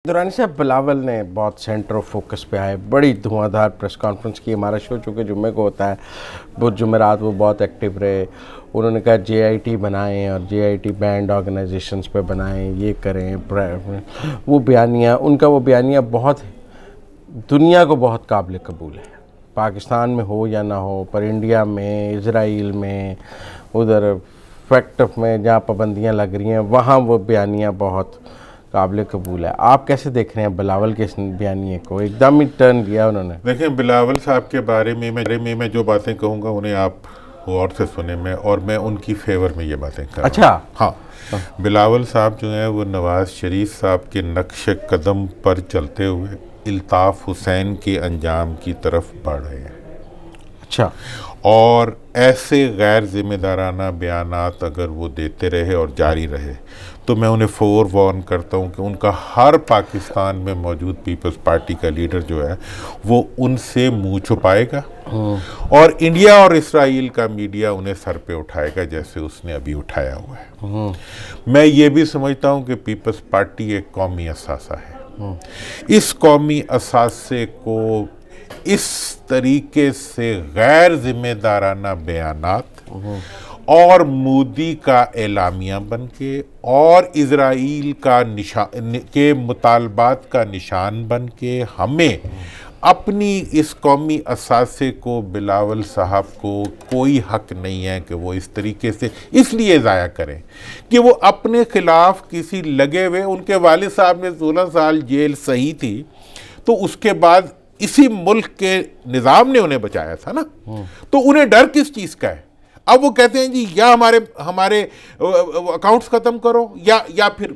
दुरानी साहब, बिलावल ने बहुत सेंटर ऑफ फोकस पे आए, बड़ी धुआंधार प्रेस कॉन्फ्रेंस की। हमारा शो चूँकि जुम्मे को होता है, वो जुमेरात वो बहुत एक्टिव रहे। उन्होंने कहा JIT बनाएं और JIT बैंड ऑर्गेनाइजेशंस पे बनाएं, ये करें। वो बयानियाँ बहुत दुनिया को बहुत काबिल कबूल है, पाकिस्तान में हो या ना हो, पर इंडिया में, इजराइल में, उधर फैक्ट में जहाँ पाबंदियाँ लग रही हैं, वहाँ वो बयानियाँ बहुत काबिल कबूल है। आप कैसे देख रहे हैं बिलावल के इस बयानिए को? एकदम ही टर्न लिया उन्होंने। देखें, बिलावल साहब के बारे में मैं जो बातें कहूँगा उन्हें आप गौर से सुने में, और मैं उनकी फेवर में ये बातें कर रहा हूँ। अच्छा, हाँ, बिलावल साहब जो हैं वो नवाज शरीफ साहब के नक्श कदम पर चलते हुए इल्ताफ़ हुसैन के अंजाम की तरफ बढ़ रहे हैं। अच्छा, और ऐसे गैर जिम्मेदाराना बयानात अगर वो देते रहे और जारी रहे तो मैं उन्हें फोरवॉर्न करता हूँ कि उनका हर पाकिस्तान में मौजूद पीपल्स पार्टी का लीडर जो है वो उनसे मुंह छुपाएगा और इंडिया और इसराइल का मीडिया उन्हें सर पे उठाएगा जैसे उसने अभी उठाया हुआ है। मैं ये भी समझता हूँ कि पीपल्स पार्टी एक कौमी असासा है। इस कौमी असासे को इस तरीके से गैर जिम्मेदाराना बयानात और मोदी का एलामिया बन के और इजराइल का के मुतालबात का निशान बन के हमें अपनी इस कौमी असासे को, बिलावल साहब को कोई हक नहीं है कि वो इस तरीके से इसलिए ज़ाया करें कि वो अपने खिलाफ किसी लगे हुए, उनके वालिद साहब ने 16 साल जेल सही थी तो उसके बाद इसी मुल्क के निज़ाम ने उन्हें बचाया था ना, तो उन्हें डर किस चीज़ का है? अब वो कहते हैं जी या हमारे अकाउंट्स ख़त्म करो या फिर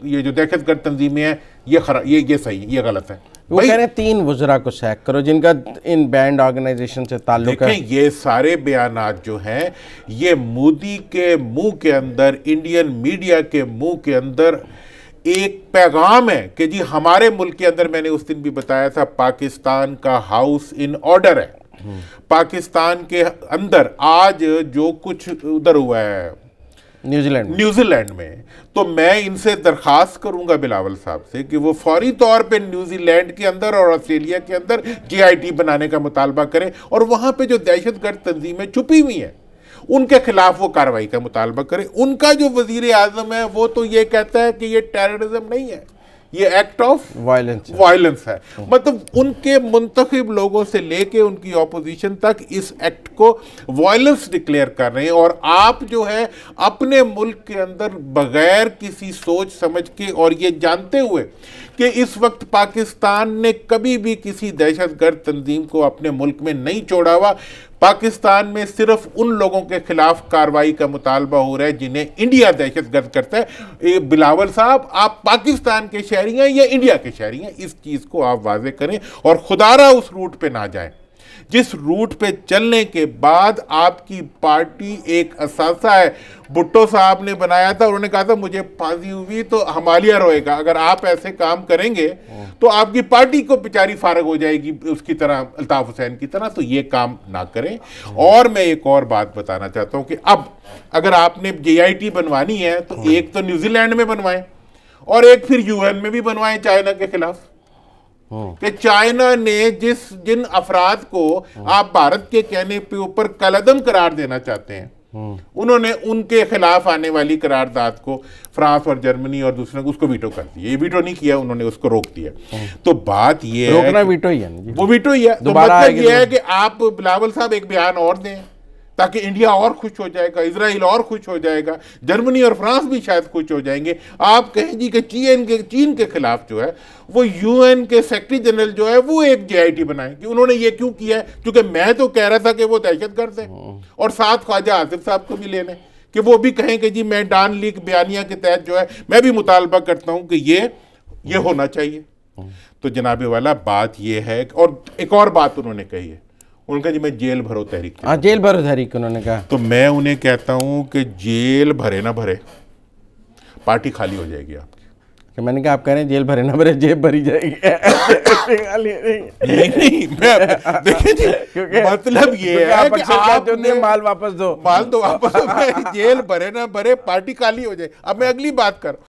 ये जो दहशतगर्द तंजीमें हैं ये सही है, ये गलत है। वो कह रहे हैं 3 वज़रा को सैक करो जिनका इन बैंड ऑर्गेनाइजेशन से ताल्लुक है। ये सारे बयानात जो हैं ये मोदी के मुंह के अंदर, इंडियन मीडिया के मुंह के अंदर एक पैगाम है कि जी हमारे मुल्क के अंदर, मैंने उस दिन भी बताया था, पाकिस्तान का हाउस इन ऑर्डर है। पाकिस्तान के अंदर आज जो कुछ उधर हुआ है न्यूजीलैंड में, तो मैं इनसे दरख्वास्त करूंगा बिलावल साहब से कि वो फौरी तौर पे न्यूजीलैंड के अंदर और ऑस्ट्रेलिया के अंदर JIT बनाने का मुतालबा करें और वहां पे जो दहशतगर्द तंजीमें छुपी हुई हैं उनके खिलाफ वो कार्रवाई का मुतालबा करें। उनका जो वजीर आजम है वो तो ये कहता है कि ये टेररिज्म नहीं है, ये एक्ट ऑफ वायलेंस है। मतलब उनके मुंतखब लोगों से लेके उनकी ऑपोजिशन तक इस एक्ट को वायलेंस डिक्लेयर कर रहे हैं और आप जो है अपने मुल्क के अंदर बगैर किसी सोच समझ के और ये जानते हुए कि इस वक्त पाकिस्तान ने कभी भी किसी दहशतगर्द तंजीम को अपने मुल्क में नहीं छोड़ा हुआ, पाकिस्तान में सिर्फ उन लोगों के खिलाफ कार्रवाई का मुतालबा हो रहा है जिन्हें इंडिया दहशतगर्द करता है। बिलावल साहब, आप पाकिस्तान के शहरी हैं या इंडिया के शहरी हैं, इस चीज़ को आप वाजे करें और खुदारा उस रूट पे ना जाएं जिस रूट पे चलने के बाद आपकी पार्टी एक असासा है। भुट्टो साहब ने बनाया था, उन्होंने कहा था मुझे फांसी हुई तो हमालिया रोएगा। अगर आप ऐसे काम करेंगे तो आपकी पार्टी को बेचारी फारग हो जाएगी उसकी तरह, अल्ताफ हुसैन की तरह, तो ये काम ना करें। और मैं एक और बात बताना चाहता हूं कि अब अगर आपने JIT बनवानी है तो एक तो न्यूजीलैंड में बनवाएं और एक फिर UN में भी बनवाएं चाइना के खिलाफ। कि चाइना ने जिन अफराद को आप भारत के कहने पे ऊपर कलअदम करार देना चाहते हैं, उन्होंने उनके खिलाफ आने वाली करारदाद को फ्रांस और जर्मनी और दूसरे को उसको वीटो कर दिया। ये वीटो नहीं किया उन्होंने, उसको रोक दिया। तो बात ये है, रोकना वीटो ही है, वो वीटो ही है। तो मतलब ये है कि आप बिलावल साहब एक बयान और दें ताकि इंडिया और खुश हो जाएगा, इजराइल और खुश हो जाएगा, जर्मनी और फ्रांस भी शायद खुश हो जाएंगे। आप कहें जी कि चीन के खिलाफ जो है वो UN के सेक्रेटरी जनरल जो है वो एक JIT बनाए कि उन्होंने ये क्यों किया है, क्योंकि मैं तो कह रहा था कि वो दहशतगर्द है। और साथ ख्वाजा आसिफ साहब को भी लेने कि वो भी कहें कि जी मैं डॉन लीग बयानिया के तहत जो है मैं भी मुतालबा करता हूँ कि ये होना चाहिए। तो जनाबे वाला बात ये है। और एक और बात उन्होंने कही है, उनका जी मैं जेल भरो तहरीक, हाँ जेल भरो तहरीक उन्होंने कहा। तो मैं उन्हें कहता हूं कि जेल भरे ना भरे पार्टी खाली हो जाएगी आपकी। कि मैंने कहा आप कह रहे हैं जेल भरे ना भरे जेब भरी जाएगी। नहीं, मैं देखिए जी, मतलब ये है कि आपने माल वापस दो, वापस जेल भरे ना भरे पार्टी खाली हो जाए। अब मैं अगली बात कर,